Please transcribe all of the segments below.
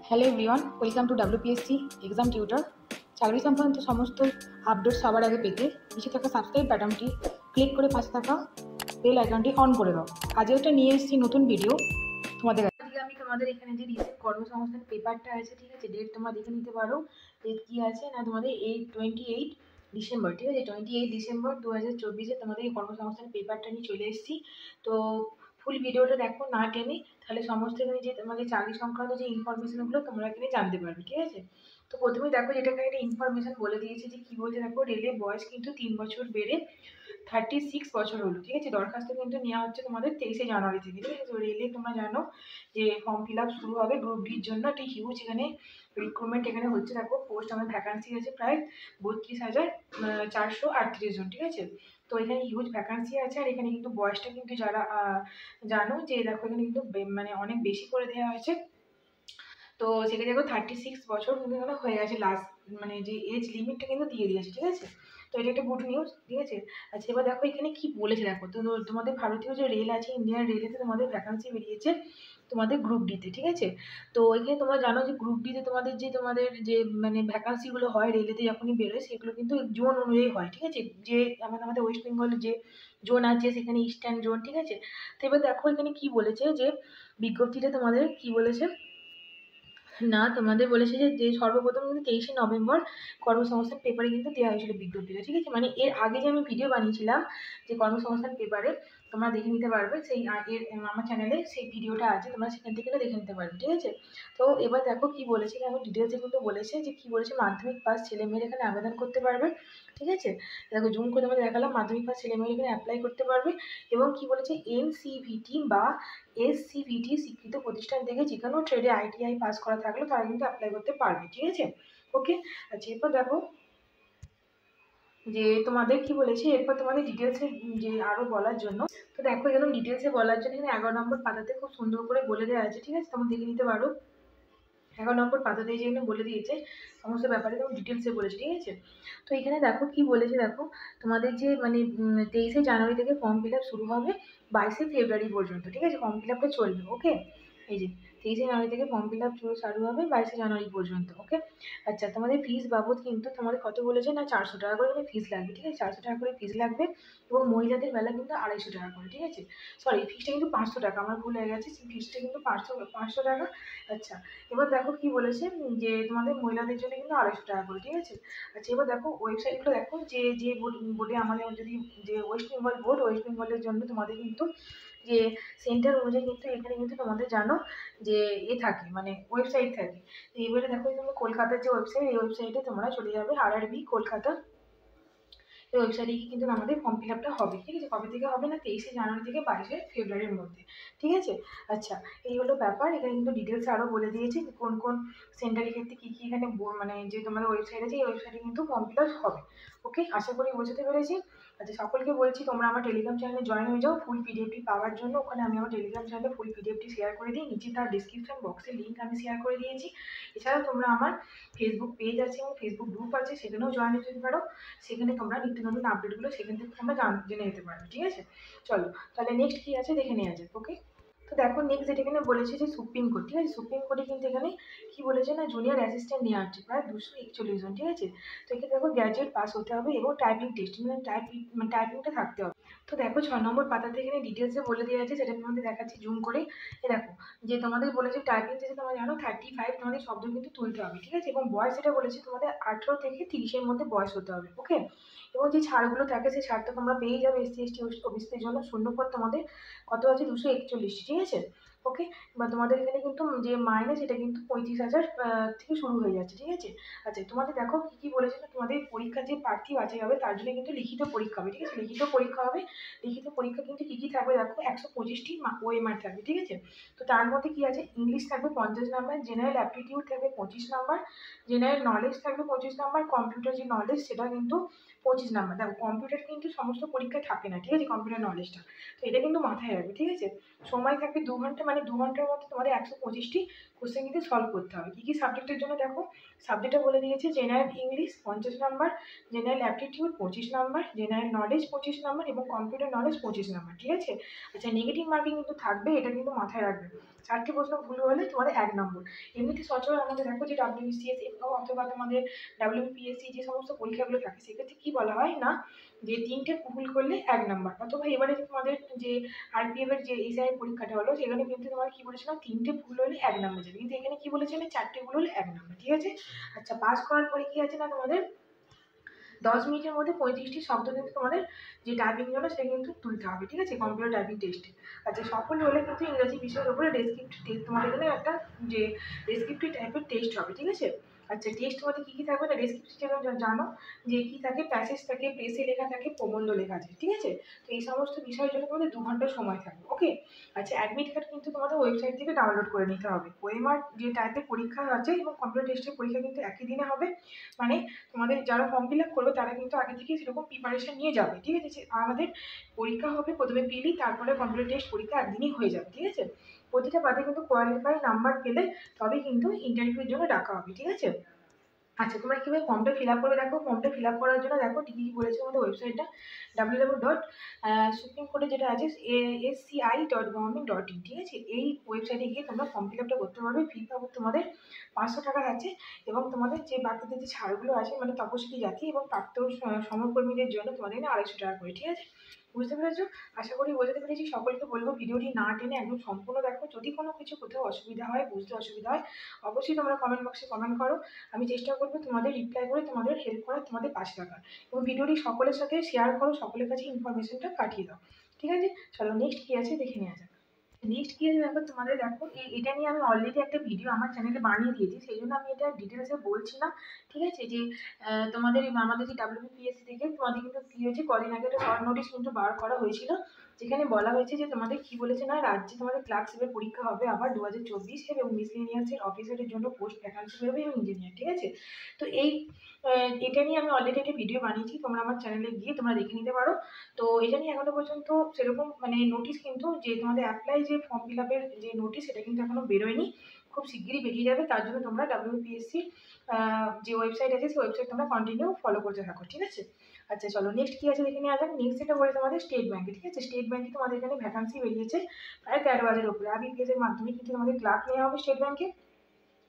Hello everyone, welcome to WPSC exam tutor. চাকরি সংক্রান্ত সমস্ত আপডেট সবার আগে পেতে নিচে থাকা সাবস্ক্রাইব বাটনটি ক্লিক করে পাশে থাকা বেল আইকনটি অন করে দাও। আজকে একটা নিয়ে এসেছি নতুন ভিডিও তোমাদের। আজকে আমি তোমাদের এখানে যে রিসেন্ট কর্মসংস্থান পেপারটা আছে, ঠিক আছে, ডেট তোমরা দেখে নিতে পারো। ডেট কী আছে না, তোমাদের 28 ডিসেম্বর, ঠিক আছে, 28 ডিসেম্বর 2024 তোমাদের এই কর্মসংস্থান পেপারটা নিয়ে চলে এসেছি। তো ফুল ভিডিওটা দেখো না টেনে, তাহলে সমস্ত এখানে যে তোমাদের চাকরি সংক্রান্ত যে ইনফরমেশনগুলো তোমরা এখানে জানতে পারবে, ঠিক আছে। তো প্রথমে দেখো যেটা এখানে একটা ইনফরমেশন বলে দিয়েছে যে কী বলছে দেখো, রেলে বয়স কিন্তু 3 বছর বেড়ে 36 বছর হলো, ঠিক আছে। দরখাস্ত কিন্তু নেওয়া হচ্ছে তোমাদের 23 জানুয়ারি থেকে, ঠিক আছে। তো রেলে তোমরা জানো যে ফর্ম ফিল আপ শুরু হবে গ্রুপ ডির জন্য। একটা হিউজ এখানে রিক্রুটমেন্ট এখানে হচ্ছে। দেখো পোস্ট আমাদের ভ্যাকান্সি আছে প্রায় 32,438 জন, ঠিক আছে। তো এখানে হিউজ ভ্যাকান্সি আছে। আর এখানে কিন্তু বয়সটা কিন্তু যারা জানো যে দেখো এখানে কিন্তু মানে অনেক বেশি করে দেওয়া হয়েছে। তো সেখানে দেখো 36 বছর কিন্তু এখানে হয়ে গেছে লাস্ট, মানে যে এজ লিমিটটা কিন্তু দিয়ে দিয়েছে, ঠিক আছে। তো এটা একটা গুড নিউজ, ঠিক আছে। আচ্ছা এবার দেখো এখানে কি বলেছে দেখো। তো তোমাদের ভারতীয় যে রেল আছে, ইন্ডিয়ান রেলেতে তোমাদের ভ্যাকান্সি বেরিয়েছে তোমাদের গ্রুপ ডিতে, ঠিক আছে। তো এখানে তোমরা জানো যে গ্রুপ ডিতে তোমাদের যে মানে ভ্যাকান্সিগুলো হয় রেলেতে যখনই বেরোয়, সেগুলো কিন্তু জোন অনুযায়ী হয়, ঠিক আছে। যে আমাদের ওয়েস্ট বেঙ্গলের যে জোন আছে সেখানে ইস্টার্ন জোন, ঠিক আছে। তো এবার দেখো এখানে কি বলেছে যে বিজ্ঞপ্তিটা তোমাদের কি বলেছে না, তোমাদের বলেছে যে সর্বপ্রথম কিন্তু 23 নভেম্বর কর্মসংস্থান পেপারে কিন্তু দেওয়া হয়েছিল বিজ্ঞপ্তিটা, ঠিক আছে। মানে এর আগে যে আমি ভিডিও বানিয়েছিলাম যে কর্মসংস্থান পেপারে, তোমরা দেখে নিতে পারবে সেই আগের আমার চ্যানেলে সেই ভিডিওটা আছে, তোমরা সেখান থেকে দেখে নিতে পারবে, ঠিক আছে। তো এবার দেখো কি বলেছে, দেখো ডিটেলসে কিন্তু বলেছে যে কি বলেছে, মাধ্যমিক পাস ছেলেমেয়েরা এখানে আবেদন করতে পারবে, ঠিক আছে। দেখো জুম করে তোমাদের দেখালাম, মাধ্যমিক পাস ছেলেমেয়েরা এখানে অ্যাপ্লাই করতে পারবে। এবং কি বলেছে, NCVT বা SCVT স্বীকৃত প্রতিষ্ঠান থেকে যে কোনো ট্রেডে ITI পাস করা থাকলে তারা কিন্তু অ্যাপ্লাই করতে পারবে, ঠিক আছে। ওকে। আচ্ছা এরপর দেখো যে তোমাদের কি বলেছে, এরপর তোমাদের ডিটেলসে যে আরও বলার জন্য। তো দেখো এরকম ডিটেলসে বলার জন্য এখানে 11 নম্বর পাতাতে খুব সুন্দর করে বলে দেওয়া আছে, ঠিক আছে, তোমরা দেখে নিতে পারো। 11 নম্বর পাতাতে যেখানে বলে দিয়েছে সমস্ত ব্যাপারে যেমন ডিটেলসে বলেছে, ঠিক আছে। তো এখানে দেখো কি বলেছে দেখো, তোমাদের যে মানে 23 জানুয়ারি থেকে ফর্ম ফিল আপ শুরু হবে 22 ফেব্রুয়ারি পর্যন্ত, ঠিক আছে, ফর্ম ফিল আপটা চলবে। ওকে। এই যে 23 জানুয়ারি থেকে ফর্ম ফিল আপ চালু হবে 22 জানুয়ারি পর্যন্ত। ওকে। আচ্ছা তোমাদের ফিস বাবদ কিন্তু তোমাদের কত বলেছে না, 400 টাকা করে ফিস লাগবে, ঠিক আছে। 400 টাকা করে ফিস লাগবে এবং মহিলাদের বেলা কিন্তু 250 টাকা করে, ঠিক আছে। সরি, ফিসটা কিন্তু 500 টাকা, আমার ভুল হয়ে গেছে, ফিসটা কিন্তু 500 টাকা। আচ্ছা এবার দেখো কি বলেছে যে তোমাদের মহিলাদের জন্য কিন্তু 250 টাকা করে, ঠিক আছে। আচ্ছা এবার দেখো ওয়েবসাইটগুলো দেখো, যে যে বোর্ডে আমাদের যদি যে ওয়েস্ট বেঙ্গল বোর্ড, ওয়েস্ট বেঙ্গলের জন্য তোমাদের কিন্তু যে সেন্টার অনুযায়ী কিন্তু এখানে কিন্তু তোমাদের জানো যে থাকে মানে ওয়েবসাইট থাকে। তো এবারে দেখো তোমরা কলকাতার যে ওয়েবসাইট, এই ওয়েবসাইটে তোমরা চলে যাবে, RRB কলকাতা। এই ওয়েবসাইটে গিয়ে কিন্তু আমাদের ফর্ম ফিল আপটা হবে, ঠিক আছে। কবে থেকে হবে না, 23 জানুয়ারি থেকে 22 ফেব্রুয়ারির মধ্যে, ঠিক আছে। আচ্ছা এই হলো ব্যাপার। এখানে কিন্তু ডিটেলস আরও বলে দিয়েছি যে কোন কোন সেন্টারের ক্ষেত্রে কী কী এখানে মানে যে তোমাদের ওয়েবসাইট আছে, এই ওয়েবসাইটে কিন্তু ফর্ম ফিল আপ হবে। ওকে, আশা করি বোঝাতে পেরেছি। আচ্ছা সকলকে বলছি তোমরা আমার টেলিগ্রাম চ্যানেলে জয়েন হয়ে যাও ফুল পিডিএফটি পাওয়ার জন্য। ওখানে আমি আমার টেলিগ্রাম চ্যানেলে ফুল পিডিএফটি শেয়ার করে দিই, নিচে তার ডিসক্রিপশন বক্সে লিঙ্ক আমি শেয়ার করে দিয়েছি। এছাড়াও তোমরা আমার ফেসবুক পেজ আছে এবং ফেসবুক গ্রুপ আছে, সেখানেও জয়েন হয়ে যেতে পারো। সেখানে তোমরা নিত্য নতুন আপডেটগুলো সেখান থেকে তোমরা জেনে যেতে পারবে, ঠিক আছে। চলো তাহলে নেক্সট কী আছে দেখে নেওয়া যাক। ওকে। তো দেখো নেক্সট যেটা এখানে বলেছে যে সুপ্রিম কোর্ট, ঠিক আছে। সুপ্রিম কোর্টে কিন্তু এখানে কি বলেছে না, জুনিয়র অ্যাসিস্ট্যান্ট নেওয়া হচ্ছে প্রায় 241 জন, ঠিক আছে। তো এখানে দেখো গ্র্যাজুয়েট পাস হতে হবে এবং টাইপিং টেস্ট মানে টাইপিংটা থাকতে হবে। তো দেখো 6 নম্বর পাতাতে এখানে ডিটেলসে বলে দেওয়া আছে, সেটা তোমাদের দেখাচ্ছি জুম করে। এ দেখো যে তোমাদের বলেছে টাইপিং টেস্টে তোমরা জানো 35 তোমাদের শব্দ কিন্তু তুলতে হবে, ঠিক আছে। এবং বয়স যেটা বলেছে তোমাদের 18 থেকে 30-এর মধ্যে বয়স হতে হবে। ওকে। এবং যে ছাড়গুলো থাকে সেই ছাড়টা তোমরা পেয়ে যাবে SC ST ওবিসিদের জন্য। শূন্যপদ তোমাদের কত আছে, 241, ঠিক আছে। ওকে। বা তোমাদের এখানে কিন্তু যে মাইনে সেটা কিন্তু 35,000 থেকে শুরু হয়ে যাচ্ছে, ঠিক আছে। আচ্ছা তোমাদের দেখো কী কী বলেছে না, তোমাদের পরীক্ষার যে প্রার্থী বাছাই হবে তার জন্য কিন্তু লিখিত পরীক্ষা হবে, ঠিক আছে। লিখিত পরীক্ষা হবে। লিখিত পরীক্ষা কিন্তু কী কী থাকবে দেখো, 125টি OMR থাকবে, ঠিক আছে। তো তার মধ্যে কী আছে, ইংলিশ থাকবে 50 নাম্বার, জেনারেল অ্যাপটিটিউড থাকবে 25 নাম্বার, জেনারেল নলেজ থাকবে 25 নাম্বার, কম্পিউটার যে নলেজ সেটা কিন্তু 25 নাম্বার। দেখো কম্পিউটার কিন্তু সমস্ত পরীক্ষায় থাকে না, ঠিক আছে, কম্পিউটার নলেজটা। তো এটা কিন্তু মাথায় রাখবে, ঠিক আছে। সময় থাকবে 2 ঘন্টা, মানে 2 ঘন্টার মধ্যে তোমাদের 125টি কোশ্চেন কিন্তু সলভ করতে হবে। কী কী সাবজেক্টের জন্য দেখো, সাবজেক্টটা বলে দিয়েছে general English 50 number, general aptitude 25 number, general knowledge 25 number এবং কম্পিউটার নলেজ 25 নাম্বার, ঠিক আছে। আচ্ছা, নেগেটিভ মার্কিং কিন্তু থাকবে, এটা কিন্তু মাথায় রাখবে। 4টি প্রশ্ন ভুল হলে তোমাদের 1 নম্বর। এমনিতে সচরাচর আমাদের দেখো যে WBCS অথবা তোমাদের WPSC যে সমস্ত পরীক্ষাগুলো থাকে সেক্ষেত্রে কী বলা হয় না, যে 3টে ভুল করলে 1 নম্বর, অথবা এবারে যে তোমাদের যে RPF এর যে এসআই পরীক্ষাটা হলো সেখানে কিন্তু তোমার কি বলেছিলাম 3টে ভুল হলে 1 নম্বর যাবে, কিন্তু এখানে কি বলেছে না 4টে ভুল হলে 1 নম্বর, ঠিক আছে। আচ্ছা, পাস করার পরে কি আছে না তোমাদের 10 মিনিটের মধ্যে 35টি শব্দ কিন্তু তোমাদের যে টাইপিং জন্য সেটা কিন্তু তুলতে হবে, ঠিক আছে, কম্পিউটার টাইপিং টেস্টে। আচ্ছা, সফল হলে কিন্তু ইংরেজি বিষয়ের উপরে ডেসক্রিপটিভ টেস্ট তোমাদের এখানে একটা যে ডেসক্রিপটিভ টাইপের টেস্ট হবে, ঠিক আছে। আচ্ছা, টেস্ট মধ্যে কী কী থাকবে না, ডেসক্রিপটিভ জানো যে কী থাকে, প্যাসেজ থাকে, প্রেসে লেখা থাকে, প্রবন্ধ লেখা আছে, ঠিক আছে। তো এই সমস্ত বিষয়ের জন্য তোমাদের 2 ঘন্টা সময় থাকবে, ওকে। আচ্ছা, অ্যাডমিট কার্ড কিন্তু তোমাদের ওয়েবসাইট থেকে ডাউনলোড করে নিতে হবে। ওএমআর যে টাইপের পরীক্ষা আছে এবং কম্পিউটার টেস্টের পরীক্ষা কিন্তু একই দিনে হবে, মানে তোমাদের যারা ফর্ম ফিল আপ করবে তারা কিন্তু আগে থেকেই সেরকম প্রিপারেশন নিয়ে যাবে, ঠিক আছে। আমাদের পরীক্ষা হবে প্রথমে প্রিলি, তারপরে কম্পিউটার টেস্ট পরীক্ষা একদিনই হয়ে যাবে, ঠিক আছে। প্রতিটা বাদে কিন্তু কোয়ালিফাই নাম্বার পেলে তবেই কিন্তু ইন্টারভিউর জন্য ডাকা হবে, ঠিক আছে। আচ্ছা, তোমরা কীভাবে ফর্মটা ফিল আপ করবে দেখো, ফর্মটা ফিল আপ করার জন্য দেখো কী বলেছে আমাদের ওয়েবসাইটটা www.supreme কোর্টে যেটা আছে sci.government.in, ঠিক আছে। এই ওয়েবসাইটে গিয়ে তোমরা ফর্ম ফিল আপটা করতে পারবে। ফি পাবো তোমাদের 500 টাকা আছে, এবং তোমাদের যে বাকিতে যে ছাড়গুলো আছে মানে তপশিলি জাতি এবং প্রাপ্ত সমকর্মীদের জন্য তোমাদের 250 টাকা করে, ঠিক আছে। বুঝতে পেরেছো? আশা করি বোঝাতে পেরেছি। সকলকে বলবো ভিডিওটি না টেনে একদম সম্পূর্ণ দেখো। যদি কোনো কিছু কোথাও অসুবিধা হয়, বুঝতে অসুবিধা হয়, অবশ্যই তোমরা কমেন্ট বক্সে কমেন্ট করো। আমি চেষ্টা করবো তোমাদের রিপ্লাই করে তোমাদের হেল্প করার, তোমাদের পাশে থাকার। এবং ভিডিওটি সকলের সাথে শেয়ার করো, সকলের কাছে ইনফরমেশনটা পাঠিয়ে দাও, ঠিক আছে। চলো নেক্সট কী আছে দেখে নেওয়া যাক। নেক্সট কী আছে দেখো, তোমাদের দেখো এটা নিয়ে আমি অলরেডি একটা ভিডিও আমার চ্যানেলে বানিয়ে দিয়েছি, সেই জন্য আমি এটা ডিটেলসে বলছি না, ঠিক আছে। যে তোমাদের আমাদের যে WBPSC থেকে তোমাদের কিন্তু কী হয়েছে, কদিন আগে একটা শর্ট নোটিশ কিন্তু বার করা হয়েছিল, যেখানে বলা হয়েছে যে তোমাদের কী বলেছে না, রাজ্যে তোমাদের ক্লার্কশিপের পরীক্ষা হবে আবার 2024 এবং মিসলেনিয়াসের অফিসারের জন্য পোস্ট ভ্যাকান্সি বেরোবে এবং ইঞ্জিনিয়ার, ঠিক আছে। তো এটা নিয়ে আমি অলরেডি একটা ভিডিও বানিয়েছি, তোমরা আমার চ্যানেলে গিয়ে তোমরা দেখে নিতে পারো। তো এটা নিয়ে এখনো পর্যন্ত সেরকম মানে নোটিশ কিন্তু যে তোমাদের অ্যাপ্লাই যে ফর্ম ফিল আপের যে নোটিশ সেটা কিন্তু এখনো বেরোয়নি, খুব শিগগিরই বেরিয়ে যাবে। তার জন্য তোমরা WBPSC যে ওয়েবসাইট আছে সেই ওয়েবসাইট তোমরা কন্টিনিউ ফলো করতে থাকো, ঠিক আছে। আচ্ছা, চলো নেক্সট কী আছে দেখে নেওয়া যাক। নেক্সট যেটা বলে তোমাদের স্টেট ব্যাঙ্কে, ঠিক আছে। স্টেট ব্যাঙ্কে তোমাদের এখানে ভ্যাকান্সি বেরিয়েছে প্রায় 13,000-এর উপরে। IBPS এর মাধ্যমে কিন্তু তোমাদের ক্লার্ক নেওয়া হবে স্টেট ব্যাঙ্কে।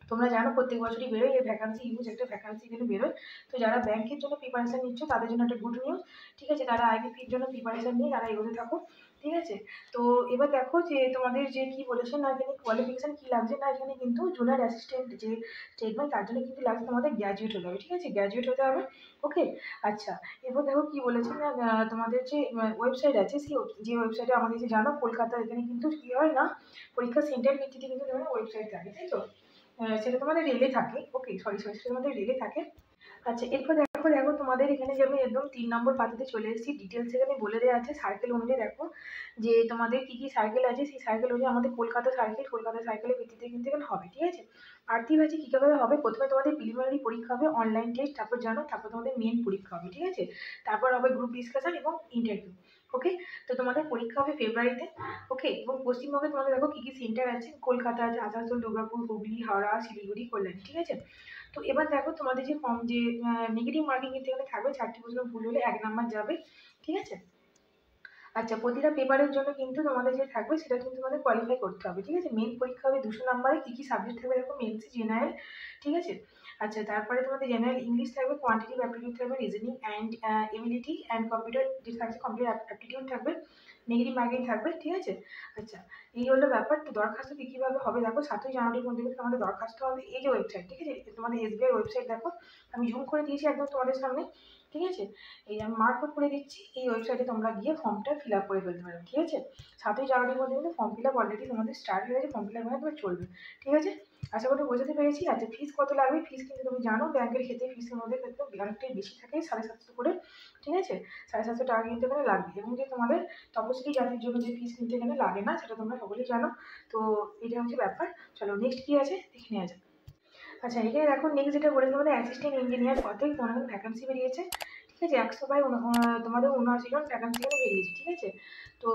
তোমরা জানো প্রত্যেক বছরই বেরোয় এই ভ্যাকান্সি, ইউজ একটা ভ্যাকান্সি কিন্তু বেরোয়। তো যারা ব্যাংকের জন্য প্রিপারেশন নিচ্ছ তাদের জন্য একটা গুড নিউজ, ঠিক আছে। তারা IBPর জন্য প্রিপারেশন নিয়ে তারা এগোতে থাকো, ঠিক আছে। তো এবার দেখো যে তোমাদের যে কি বলেছে না, এখানে কোয়ালিফিকেশন কি লাগছে না, এখানে কিন্তু জুনিয়র অ্যাসিস্ট্যান্ট যে স্টেটমেন্ট তার জন্য কিন্তু লাগছে তোমাদের গ্র্যাজুয়েট হতে হবে, ঠিক আছে, গ্র্যাজুয়েট হতে হবে, ওকে। আচ্ছা, এরপর দেখো কি বলেছে না, তোমাদের যে ওয়েবসাইট আছে সেই যে ওয়েবসাইটে আমাদের যে জানো কলকাতা, এখানে কিন্তু কী হয় না, পরীক্ষা সেন্টার ভিত্তিতে কিন্তু তোমার ওয়েবসাইট থাকে, তাই তো। সেটা তোমাদের রেলে থাকে, ওকে, সেটা তোমাদের রেলে থাকে। আচ্ছা, এরপর দেখো তোমাদের এখানে যে আমি একদম 3 নম্বর পাতাতে চলে এসেছি, ডিটেলস এখানে বলে দেওয়া আছে সার্কেল অনুযায়ী। দেখো যে তোমাদের কী কী সার্কেল আছে, সেই সার্কেল অনুযায়ী আমাদের কলকাতা সার্কেলের ভিত্তিতে কিন্তু এখানে হবে, ঠিক আছে। পার্থিব আছে কীভাবে হবে, প্রথমে তোমাদের প্রিলিমিনারি পরীক্ষা হবে, অনলাইন টেস্ট, তারপর তারপর তোমাদের মেন পরীক্ষা হবে, ঠিক আছে। তারপর হবে গ্রুপ ডিসকাশন এবং ইন্টারভিউ, ওকে। তো তোমাদের পরীক্ষা হবে ফেব্রুয়ারিতে, ওকে। এবং পশ্চিমবঙ্গে তোমাদের দেখো কী কী সেন্টার আছে, কলকাতা আছে, আসানসোল, দুর্গাপুর, হুগলি, হাওড়া, শিলিগুড়ি, কল্যাণী, ঠিক আছে। তো এবার দেখো তোমাদের যে ফর্ম যে নেগেটিভ মার্কিং কিন্তু এখানে থাকবে, 4টি প্রশ্ন ভুল হলে 1 নাম্বার যাবে, ঠিক আছে। আচ্ছা, প্রতিটা পেপারের জন্য কিন্তু তোমাদের যে থাকবে সেটা কিন্তু তোমাদের কোয়ালিফাই করতে হবে, ঠিক আছে। মেন পরীক্ষা হবে 200 নাম্বারে। কী কী সাবজেক্ট থাকবে দেখো, মেনসি জেনারেল, ঠিক আছে। আচ্ছা, তারপরে তোমাদের জেনারেল ইংলিশ থাকবে, কোয়ান্টিটিভ অ্যাপটিটিউড থাকবে, reasoning and ability and computer যে থাকছে কম্পিউটার অ্যাপটিটিউড থাকবে, নেগেটিভ মার্কিং থাকবে, ঠিক আছে। আচ্ছা, এই হলো ব্যাপার। তো দরখাস্ত কীভাবে হবে দেখো, 7ই জানুয়ারির মধ্যে কিন্তু তোমাদের দরখাস্ত হবে। এই যে ওয়েবসাইট, ঠিক আছে, তোমাদের SBI ওয়েবসাইট দেখো, আমি জুম করে দিয়েছি একদম তোমাদের সামনে, ঠিক আছে। এই আমি মার্কআউট করে দিচ্ছি, এই ওয়েবসাইটে তোমরা গিয়ে ফর্মটা ফিল আপ করে ফেলতে পারো, ঠিক আছে। 7ই জানুয়ারির মধ্যে কিন্তু ফর্ম ফিল আপ অলরেডি তোমাদের স্টার্ট হয়ে গেছে, ফর্ম ফিল আপ মানে তোমার চলবে, ঠিক আছে। আশা করি বোঝাতে পেরেছি। আচ্ছা, ফিস কত লাগবে, ফিস কিন্তু তুমি জানো ব্যাংকের ক্ষেত্রে ফিসের মধ্যে কিন্তু অনেকটাই বেশি থাকে, 750 করে, ঠিক আছে। 750 টাকা কিন্তু এখানে লাগবে। এবং যে তোমাদের তপশিলি জাতির জন্য যে ফিস কিন্তু এখানে লাগে না, সেটা তোমরা সকলেই জানো। তো এটা হচ্ছে ব্যাপার। চলো নেক্সট কী আছে দেখে নেওয়া যাক। আচ্ছা, এখানে দেখো নেক্সট যেটা বলেছে তোমাদের অ্যাসিস্ট্যান্ট ইঞ্জিনিয়ার পদে তোমাদের ভ্যাকান্সি বেরিয়েছে, ঠিক আছে। 100 বাই তোমাদের 79 জন ভ্যাকান্সি এখানে বেরিয়েছে, ঠিক আছে। তো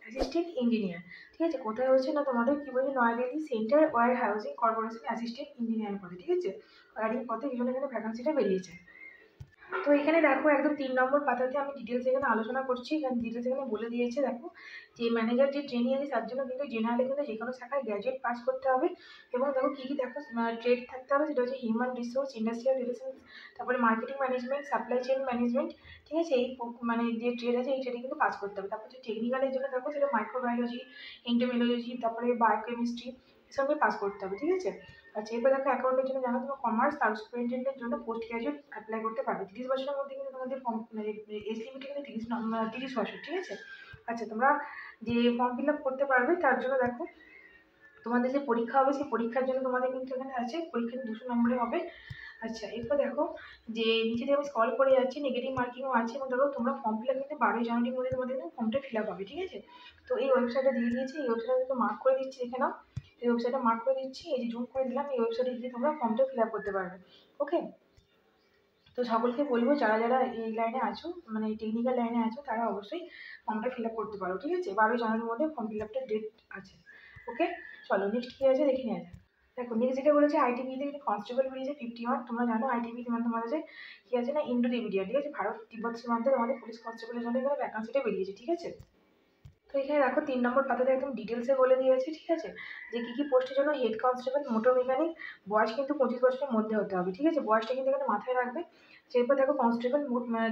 অ্যাসিস্ট্যান্ট ইঞ্জিনিয়ার, ঠিক আছে। কোথায় হচ্ছে না তোমাদের কি বলছে, New Delhi central warehousing corporation assistant engineer পদে, ঠিক আছে। ওয়ারিং পদে এই জন্য এখানে ভ্যাকান্সিটা বেরিয়েছে। তো এখানে দেখো একদম 3 নম্বর পাতাতে আমি ডিটেলস এখানে আলোচনা করছি, এখানে ডিটেলস এখানে বলে দিয়েছে। দেখো যে ম্যানেজার যে ট্রেনিং আছে তার জন্য কিন্তু জেনারেলে কিন্তু যে কোনো শাখায় গ্র্যাজুয়েট পাস করতে হবে। এবং দেখো কী কী দেখো ট্রেড থাকতে হবে, সেটা হচ্ছে হিউম্যান রিসোর্স, ইন্ডাস্ট্রিয়াল রিলেশনস, তারপরে marketing management, supply chain management, ঠিক আছে। এই মানে যে ট্রেড আছে এই ট্রেডে কিন্তু পাস করতে হবে। তারপর যে টেকনিক্যালের জন্য দেখো সেটা মাইক্রোবায়োলজি, এন্টোমোলজি, তারপরে বায়োকেমিস্ট্রি এসব নিয়ে পাস করতে হবে, ঠিক আছে। আচ্ছা, এরপর দেখো অ্যাকাউন্টের জন্য জানো তোমার কমার্স আর সুপারিনটেন্ডেন্টের জন্য পোস্ট গ্রাজুয়েট অ্যাপ্লাই করতে পারবে। 30 বছরের মধ্যে কিন্তু তোমাদের এজ লিমিট কিন্তু 30 বছর, ঠিক আছে। আচ্ছা, তোমরা যে ফর্ম ফিল আপ করতে পারবে তার জন্য দেখো তোমাদের যে পরীক্ষা হবে সেই পরীক্ষার জন্য তোমাদের কিন্তু এখানে আছে, পরীক্ষা 200 নম্বরে হবে। আচ্ছা, এরপর দেখো যে নিচে দিয়ে আমি স্ক্রল করে যাচ্ছি, নেগেটিভ মার্কিংও আছে। এবং দেখো তোমরা ফর্ম ফিল আপ কিন্তু 12 জানুয়ারির মধ্যে তোমাদের কিন্তু ফর্মটা ফিল আপ হবে, ঠিক আছে। তো এই ওয়েবসাইটটা দিয়ে দিয়েছি, এই ওয়েবসাইটটা কিন্তু মার্ক করে দিচ্ছি, দেখে নাও। এই ওয়েবসাইটটা মার্ক করে দিচ্ছি, এই যে জুম করে দিলাম, এই ওয়েবসাইটে গিয়ে তোমরা ফর্মটা ফিল আপ করতে পারবে। ওকে। তো সকলকে বলবো যারা যারা এই লাইনে আছো, মানে টেকনিক্যাল লাইনে আছো, তারা অবশ্যই ফর্মটা ফিল আপ করতে পারো, ঠিক আছে। 12 জানুয়ারির মধ্যে ফর্ম ফিল আপটা ডেট আছে। ওকে, চলো নেক্সট কী আছে দেখে নেওয়া যাক। দেখো নেক্সট যেটা বলেছে আইটিবিতে কিন্তু কনস্টেবল বেরিয়েছে 51। তোমরা জানো আইটিবিতে মানে তোমাদের যে কী আছে না, ইন্ডো তিব্বতীয়, ঠিক আছে। ভারত তিব্বত সীমান্তে তোমাদের পুলিশ কনস্টেবলের জন্য এখানে ভ্যাকান্সিটা বেরিয়েছে, ঠিক আছে। তো এখানে দেখো 3 নম্বর পাতাতে একদম ডিটেলসে বলে দিয়েছে, ঠিক আছে, যে কী কী পোস্টের জন্য। হেড কনস্টেবল মোটর মেকানিক, বয়স কিন্তু 25 বছরের মধ্যে হতে হবে, ঠিক আছে। বয়সটা কিন্তু এখানে মাথায় রাখবে। এরপর দেখো কনস্টেবল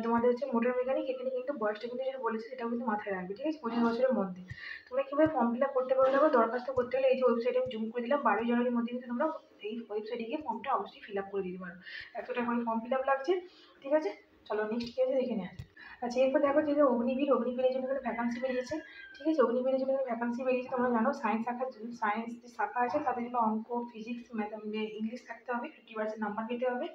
তোমাদের হচ্ছে মোটর মেকানিক, এখানে কিন্তু বয়সটা কিন্তু যেটা বলেছে সেটাও কিন্তু মাথায় রাখবে, ঠিক আছে, 25 বছরের মধ্যে। তোমরা কীভাবে ফর্ম ফিল আপ করতে পারো দেখো, দরখাস্ত করতে হলে এই যে ওয়েবসাইটে আমি জুম করে দিলাম, 12 জানুয়ারির মধ্যে কিন্তু তোমরা এই ওয়েবসাইটে গিয়ে ফর্মটা অবশ্যই ফিল আপ করে দিতে পারো। 100 টাকা করে ফর্ম ফিল আপ লাগছে, ঠিক আছে। চলো নেক্সট কী আছে দেখে নেওয়া যাক। আচ্ছা, এরপর দেখো যে অগ্নিবীরের জন্য এখানে ভ্যাকান্সি বেরিয়েছে, ঠিক আছে। অগ্নিবীরের জন্য ভ্যাকান্সি বেরিয়েছে, তোমরা জানো সায়েন্স শাখার জন্য, সায়েন্স যে শাখা আছে তাদের জন্য অঙ্ক, ফিজিক্স, ইংলিশ থাকতে হবে, 50% নাম্বার পেতে হবে,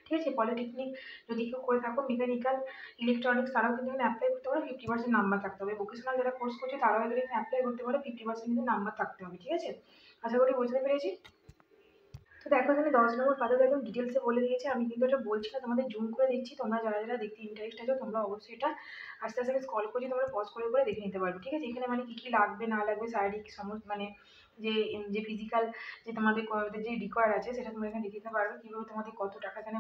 ঠিক আছে। পলিটেকনিক যদি কেউ করে থাকো, মেকানিক্যাল, ইলেকট্রনিক্স, তারাও কিন্তু এখানে অ্যাপ্লাই করতে পারো, 50% নাম্বার থাকতে হবে। ভোকেশনাল যারা কোর্স করছে তারাও এখানে অ্যাপ্লাই করতে পারো, 50% কিন্তু নাম্বার থাকতে হবে, ঠিক আছে। আশা করি বুঝতে পেরেছি। তো দেখো এখানে 10 নম্বর পাতাতে একদম ডিটেলসে বলে দিয়েছে, আমি কিন্তু এটা বলছি না, তোমাদের জুম করে দিচ্ছি। তোমরা যারা যারা দেখতে ইন্টারেস্ট আছে তোমরা অবশ্যই এটা আস্তে আস্তে আমি স্ক্রল করছি, তোমরা পজ করে করে দেখে নিতে পারবে, ঠিক আছে। এখানে মানে কী কী লাগবে না লাগবে, শারীরিক সমস্ত মানে যে যে ফিজিক্যাল যে তোমাদের যে রিকোয়ার আছে সেটা তোমরা এখানে দেখে নিতে পারবে। কীভাবে তোমাদের কত টাকা এখানে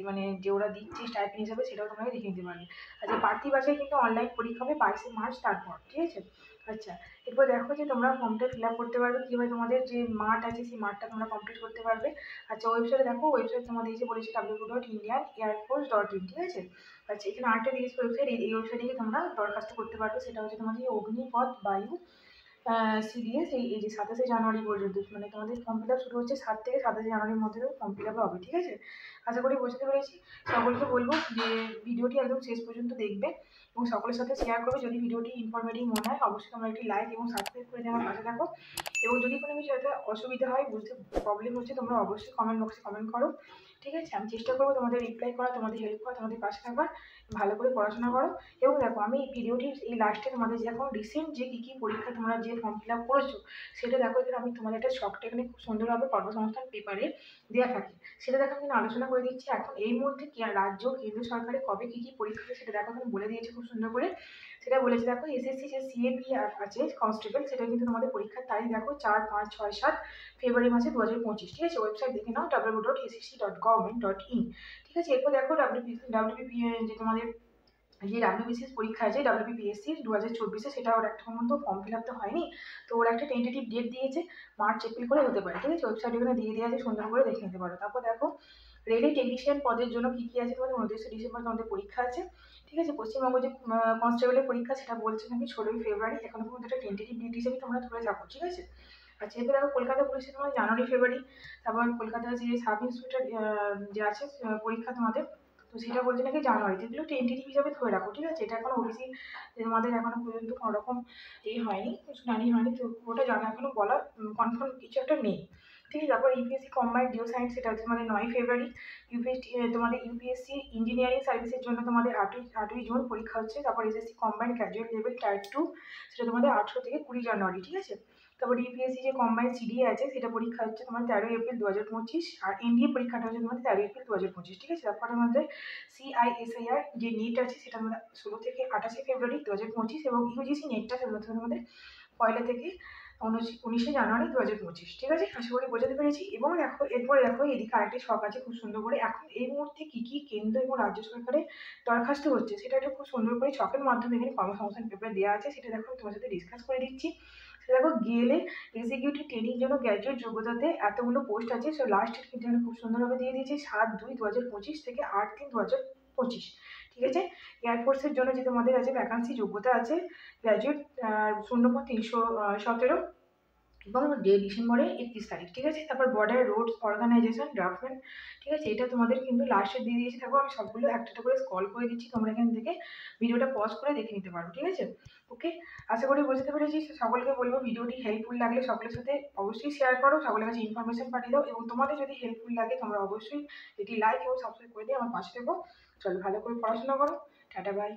মানে যে ওরা দিচ্ছে স্টাইপেন্ড হিসাবে সেটাও তোমরা দেখে নিতে পারবে। আর যে প্রার্থী বাছাই কিন্তু অনলাইন পরীক্ষা হবে 22 মার্চ তারপর, ঠিক আছে। আচ্ছা, এরপর দেখো যে তোমরা ফর্মটা ফিল আপ করতে পারবে কীভাবে, তোমাদের যে মাঠ আছে সেই মাঠটা তোমরা কমপ্লিট করতে পারবে। আচ্ছা, ওয়েবসাইটে দেখো, ওয়েবসাইট তোমাদের এসে বলেছে www.indianairforce.in, ঠিক আছে। আচ্ছা, এখানে আরেকটা দিয়েছে ওয়েবসাইট, এই ওয়েবসাইটে গিয়ে তোমরা দরখাস্ত করতে পারবে। সেটা হচ্ছে তোমাদের অগ্নিপথ বায়ু সিডিএস, এই যে 27 জানুয়ারি পর্যন্ত, মানে তোমাদের ফর্ম ফিল আপ শুরু হচ্ছে 7 থেকে 27 জানুয়ারির মধ্যে ফর্ম ফিল আপ হবে, ঠিক আছে। আশা করি বুঝতে পেরেছি। সকলকে বলবো যে ভিডিওটি একদম শেষ পর্যন্ত দেখবে এবং সকলের সাথে শেয়ার করবে। যদি ভিডিওটি ইনফরমেটিভ মনে হয় অবশ্যই তোমরা একটি লাইক এবং সাবস্ক্রাইব করে দিয়ে আমার পাশে থাকো। এবং যদি কোনো কিছু একটা অসুবিধা হয়, বুঝতে প্রবলেম হচ্ছে, তোমরা অবশ্যই কমেন্ট বক্সে কমেন্ট করো, ঠিক আছে। আমি চেষ্টা করবো তোমাদের রিপ্লাই করা, তোমাদের হেল্প করা, তোমাদের পাশে থাকবার। ভালো করে পড়াশোনা করো। এবং দেখো আমি এই ভিডিওটির এই লাস্টে তোমাদের যে এখন রিসেন্ট যে কী কী পরীক্ষা তোমরা যে ফর্ম ফিল আপ করেছো সেটা দেখো, এখানে আমি তোমাদের একটা শর্টটা এখানে খুব সুন্দরভাবে কর্মসংস্থান পেপারে দেওয়া থাকে, সেটা দেখো আমি আলোচনা করে দিচ্ছি। এখন এই মুহূর্তে রাজ্য কেন্দ্র সরকারে কবে কী কী পরীক্ষা হবে সেটা দেখো এখানে বলে দিয়েছে খুব সুন্দর করে। সেটা বলেছে দেখো, এসএসসি যে সিএপি আছে কনস্টেবল, সেটা কিন্তু তোমাদের পরীক্ষার তারিখ দেখো 4, 5, 6, 7 ফেব্রুয়ারি মাসে 2025, ঠিক আছে। ওয়েবসাইট দেখে নাও www.ssc.government.in, ঠিক আছে। এরপর দেখো ডাব্লিউবিপি যে তোমাদের যে ডাব্লিউবিসিএস পরীক্ষা আছে ডাব্লিউবিপিএসসি 2024-এ, সেটা ওর একটা মতো ফর্ম ফিল আপ তো হয়নি, তো ওর একটা টেন্টেটিভ ডেট দিয়েছে, মার্চ এপ্রিল করে হতে পারে, ঠিক আছে। ওয়েবসাইট এখানে দিয়ে দেওয়া আছে, সুন্দর করে দেখে নিতে পারো। তারপর দেখো রেলে টেকনিশিয়ান পদের জন্য কী কী আছে, তোমাদের 29 ডিসেম্বর তোমাদের পরীক্ষা আছে, ঠিক আছে। পশ্চিমবঙ্গ যে কনস্টেবলের পরীক্ষা সেটা বলছে নাকি 16 ফেব্রুয়ারি, এখনো পর্যন্ত একটা টেন্টেটিভ ডেট হিসেবে তোমরা ধরে থাকো, ঠিক আছে। আচ্ছা, এরপর দেখো কলকাতা পুলিশের তোমার জানুয়ারি ফেব্রুয়ারি, তারপর কলকাতার যে সাব ইন্সপেক্টর যে আছে পরীক্ষা তোমাদের, তো সেটা বলছে নাকি জানুয়ারিতে। এগুলো টেন্টেটিভ হিসাবে ধরে রাখো, ঠিক আছে। এটা এখন ওবিসি তোমাদের এখনো পর্যন্ত কোনো রকম হয়নি, শুনানি হয়নি, তো ওটা জানা এখনো বলা কনফার্ম কিছু একটা নেই, ঠিক আছে। তারপর ইউপিএসসি কম্বাইন্ড জিও সায়েন্স, সেটা হচ্ছে তোমাদের 9 ফেব্রুয়ারি। তোমাদের ইউপিএসসি ইঞ্জিনিয়ারিং সার্ভিসের জন্য তোমাদের 8ই জুন পরীক্ষা হচ্ছে। তারপর SSC combined graduate level tyre 2, সেটা তোমাদের 18 থেকে 20 জানুয়ারি, ঠিক আছে। তারপর ইউপিএসসি যে কম্বাইন্ড সিডিএ আছে সেটা পরীক্ষা হচ্ছে তোমার 13 এপ্রিল 2025, আর এনডিএ পরীক্ষাটা হচ্ছে তোমাদের 13 এপ্রিল 2025, ঠিক আছে। তারপরে আমাদের সিআইএসআইআর যে নিট আছে সেটা আমাদের 16 থেকে 28 ফেব্রুয়ারি 2025, এবং ইউজিসি নেটটা সেটা হচ্ছে আমাদের 1 থেকে 19 জানুয়ারি 2025, ঠিক আছে। আশা করি বোঝাতে পেরেছি। এবং দেখো এরপরে দেখো এদিকে আরেকটি শখ আছে খুব সুন্দর করে, এখন এই মুহূর্তে কি কি কেন্দ্র এবং রাজ্য সরকারের দরখাস্ত হচ্ছে সেটা একটা খুব সুন্দর করে ছকের মাধ্যমে এখানে কর্মসংস্থান পেপার দেওয়া আছে, সেটা দেখো আমি তোমার সাথে ডিসকাস করে দিচ্ছি। সেটা দেখো গেলে এক্সিকিউটিভ ট্রেনিং জন্য গ্র্যাজুয়েট যোগ্যতাতে এতগুলো পোস্ট আছে, সো লাস্ট ডেট কিন্তু খুব সুন্দরভাবে দিয়ে দিয়েছে 7/2/2025 থেকে 8/3/2025, ঠিক আছে। এয়ারফোর্সের জন্য যে তোমাদের আছে ভ্যাকান্সি যোগ্যতা আছে গ্র্যাজুয়েট 0/317 এবং ডিসেম্বরের 31 তারিখ, ঠিক আছে। তারপর বর্ডার রোডস অর্গানাইজেশন ড্রাফটম্যান, ঠিক আছে, এটা তোমাদের কিন্তু লাস্টে দিয়ে দিয়েছি। দেখো আমি সবগুলো একটা একটা করে স্ক্রল করে দিচ্ছি, তোমরা এখান থেকে ভিডিওটা পজ করে দেখে নিতে পারো, ঠিক আছে। ওকে, আশা করি বুঝতে পেরেছি। সকলকে বলবো ভিডিওটি হেল্পফুল লাগলে সকলের সাথে অবশ্যই শেয়ার করো, সকলের কাছে ইনফরমেশন পাঠিয়ে দাও, এবং তোমাদের যদি হেল্পফুল লাগে তোমরা অবশ্যই এটি লাইক এবং সাবস্ক্রাইব করে দিয়ে আমার পাশে থেকো। চলো ভালো করে পড়াশোনা করো, টাটা বাই।